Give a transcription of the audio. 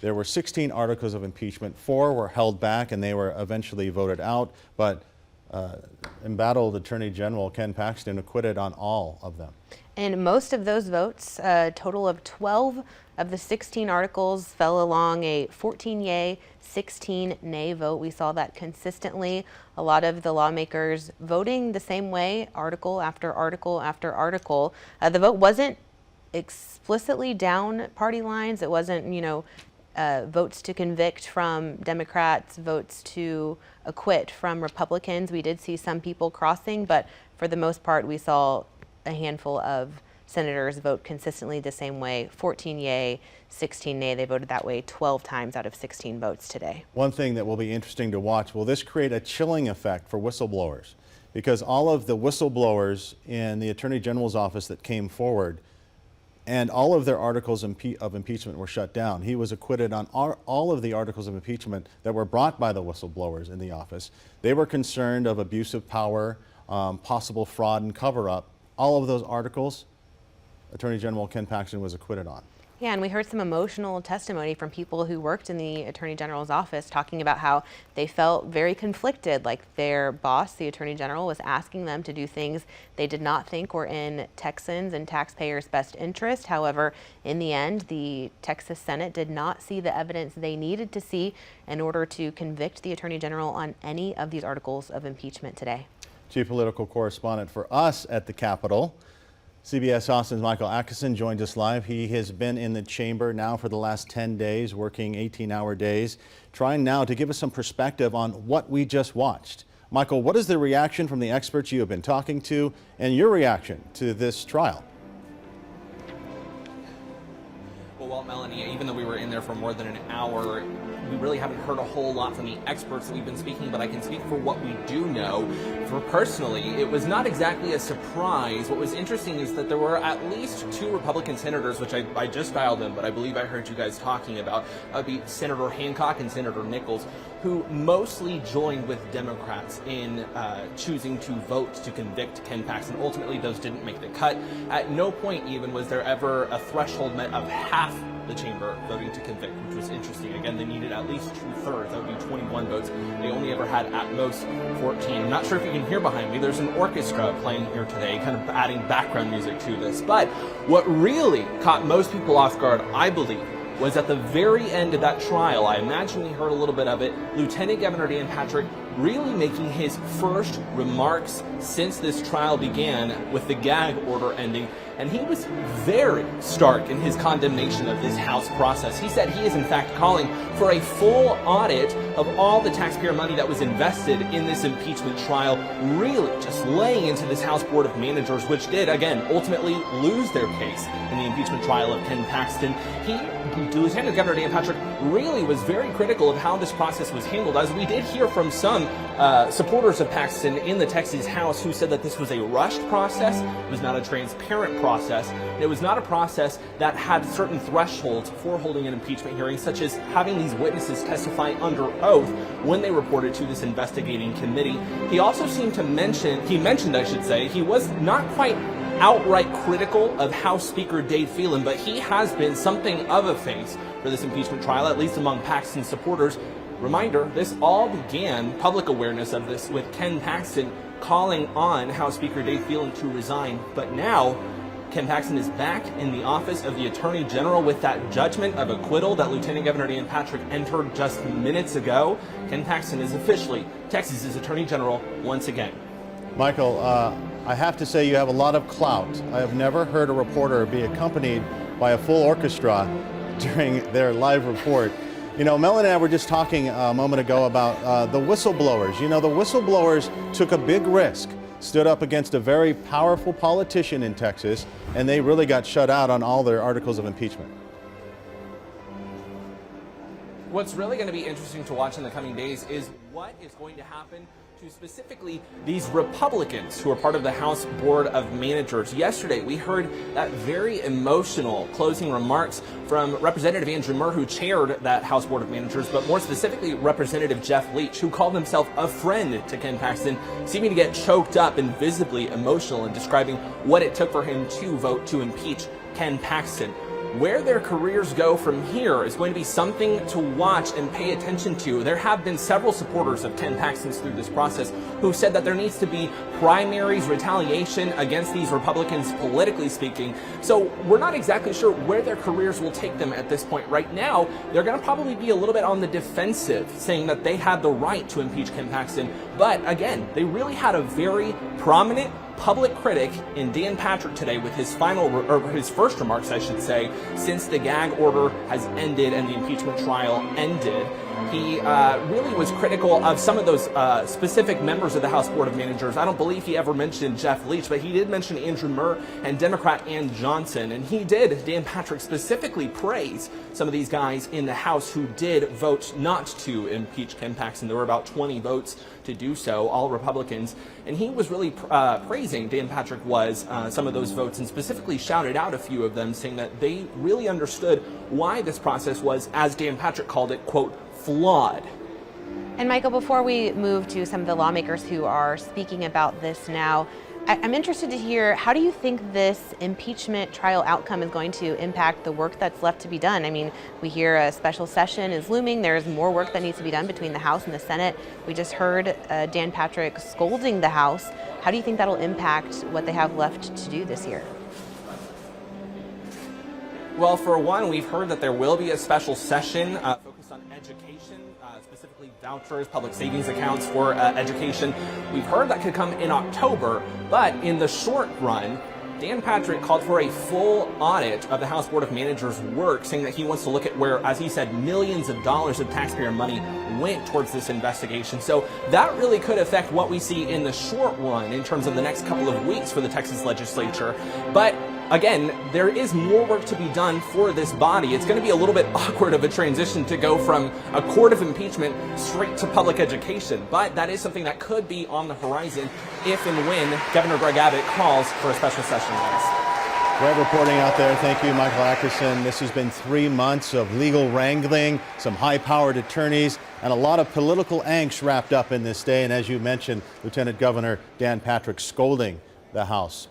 There were 16 articles of impeachment. 4 were held back and they were eventually voted out, but embattled Attorney General Ken Paxton acquitted on all of them. And most of those votes, a total of 12 of the 16 articles, fell along a 14 yay, 16 nay vote. We saw that consistently. A lot of the lawmakers voting the same way, article after article after article. The vote wasn't explicitly down party lines. It wasn't, votes to convict from Democrats, votes to acquit from Republicans. We did see some people crossing, but for the most part, we saw a handful of senators vote consistently the same way. 14 yay, 16 nay. They voted that way 12 times out of 16 votes today. One thing that will be interesting to watch, will this create a chilling effect for whistleblowers? Because all of the whistleblowers in the Attorney General's office that came forward and all of their articles of impeachment were shut down. He was acquitted on all of the articles of impeachment that were brought by the whistleblowers in the office. They were concerned of abuse of power, possible fraud and cover-up. All of those articles, Attorney General Ken Paxton was acquitted on. Yeah, and we heard some emotional testimony from people who worked in the Attorney General's office talking about how they felt very conflicted, like their boss, the Attorney General, was asking them to do things they did not think were in Texans and taxpayers' best interest. However, in the end, the Texas Senate did not see the evidence they needed to see in order to convict the Attorney General on any of these articles of impeachment today. Chief Political Correspondent for us at the Capitol, CBS Austin's Michael Atkinson joins us live. He has been in the chamber now for the last 10 days, working 18-hour days, trying now to give us some perspective on what we just watched. Michael, what is the reaction from the experts you have been talking to and your reaction to this trial? Well, Melanie, even though we were in there for more than an hour, we really haven't heard a whole lot from the experts that we've been speaking, but I can speak for what we do know. For personally, it was not exactly a surprise. What was interesting is that there were at least 2 Republican senators, which I just dialed in, but I believe I heard you guys talking about. That would be Senator Hancock and Senator Nichols, who mostly joined with Democrats in choosing to vote to convict Ken Paxton. Ultimately, those didn't make the cut. At no point even was there ever a threshold met of half the chamber voting to convict, which was interesting. Again, they needed at least 2/3. That would be 21 votes. They only ever had at most 14. I'm not sure if you can hear behind me. There's an orchestra playing here today, kind of adding background music to this. But what really caught most people off guard, I believe, was at the very end of that trial. I imagine we heard a little bit of it. Lieutenant Governor Dan Patrick really making his first remarks since this trial began, with the gag order ending. And he was very stark in his condemnation of this House process. He said he is in fact calling for a full audit of all the taxpayer money that was invested in this impeachment trial, really just laying into this House Board of Managers, which did, again, ultimately lose their case in the impeachment trial of Ken Paxton. Lieutenant Governor Dan Patrick really was very critical of how this process was handled, as we did hear from some supporters of Paxton in the Texas House who said that this was a rushed process, it was not a transparent process, and it was not a process that had certain thresholds for holding an impeachment hearing, such as having these witnesses testify under oath when they reported to this investigating committee. He also seemed to mention, he was not quite outright critical of House Speaker Dave Phelan, but he has been something of a face for this impeachment trial, at least among Paxton supporters. Reminder, this all began, public awareness of this, with Ken Paxton calling on House Speaker Dave Phelan to resign. But now, Ken Paxton is back in the office of the Attorney General with that judgment of acquittal that Lieutenant Governor Dan Patrick entered just minutes ago. Ken Paxton is officially Texas's Attorney General once again. Michael, I have to say you have a lot of clout. I have never heard a reporter be accompanied by a full orchestra during their live report. You know, Mel and I were just talking a moment ago about the whistleblowers. You know, the whistleblowers took a big risk, stood up against a very powerful politician in Texas, and they really got shut out on all their articles of impeachment. What's really going to be interesting to watch in the coming days is what is going to happen to specifically these Republicans who are part of the House Board of Managers. Yesterday, we heard that very emotional closing remarks from Representative Andrew Murr, who chaired that House Board of Managers, but more specifically, Representative Jeff Leach, who called himself a friend to Ken Paxton, seeming to get choked up and visibly emotional in describing what it took for him to vote to impeach Ken Paxton. where their careers go from here is going to be something to watch and pay attention to. There have been several supporters of Ken Paxton through this process who said that there needs to be primaries, retaliation against these Republicans, politically speaking. So we're not exactly sure where their careers will take them at this point. Right now, they're going to probably be a little bit on the defensive, saying that they had the right to impeach Ken Paxton. But again, they really had a very prominent public critic in Dan Patrick today with his his first remarks, I should say, since the gag order has ended and the impeachment trial ended. He really was critical of some of those specific members of the House Board of Managers. I don't believe he ever mentioned Jeff Leach, but he did mention Andrew Murr and Democrat Ann Johnson. And he did, Dan Patrick, specifically praise some of these guys in the House who did vote not to impeach Ken Paxton. There were about 20 votes to do so, all Republicans. And he was really praising, Dan Patrick was, some of those votes, and specifically shouted out a few of them, saying that they really understood why this process was, as Dan Patrick called it, quote, flawed. And Michael, before we move to some of the lawmakers who are speaking about this now, I'm interested to hear, how do you think this impeachment trial outcome is going to impact the work that's left to be done? I mean, we hear a special session is looming. There's more work that needs to be done between the House and the Senate. We just heard Dan Patrick scolding the House. How do you think that'll impact what they have left to do this year? Well, for one, we've heard that there will be a special session focused on education, specifically vouchers, public savings accounts for education. We've heard that could come in October, but in the short run, Dan Patrick called for a full audit of the House Board of Managers' work, saying that he wants to look at where, as he said, millions of dollars of taxpayer money went towards this investigation. So that really could affect what we see in the short run in terms of the next couple of weeks for the Texas legislature. But again, there is more work to be done for this body. It's going to be a little bit awkward of a transition to go from a court of impeachment straight to public education, but that is something that could be on the horizon if and when Governor Greg Abbott calls for a special session on this. Great reporting out there. Thank you, Michael Atkinson. This has been 3 months of legal wrangling, some high-powered attorneys, and a lot of political angst wrapped up in this day. And as you mentioned, Lieutenant Governor Dan Patrick scolding the House.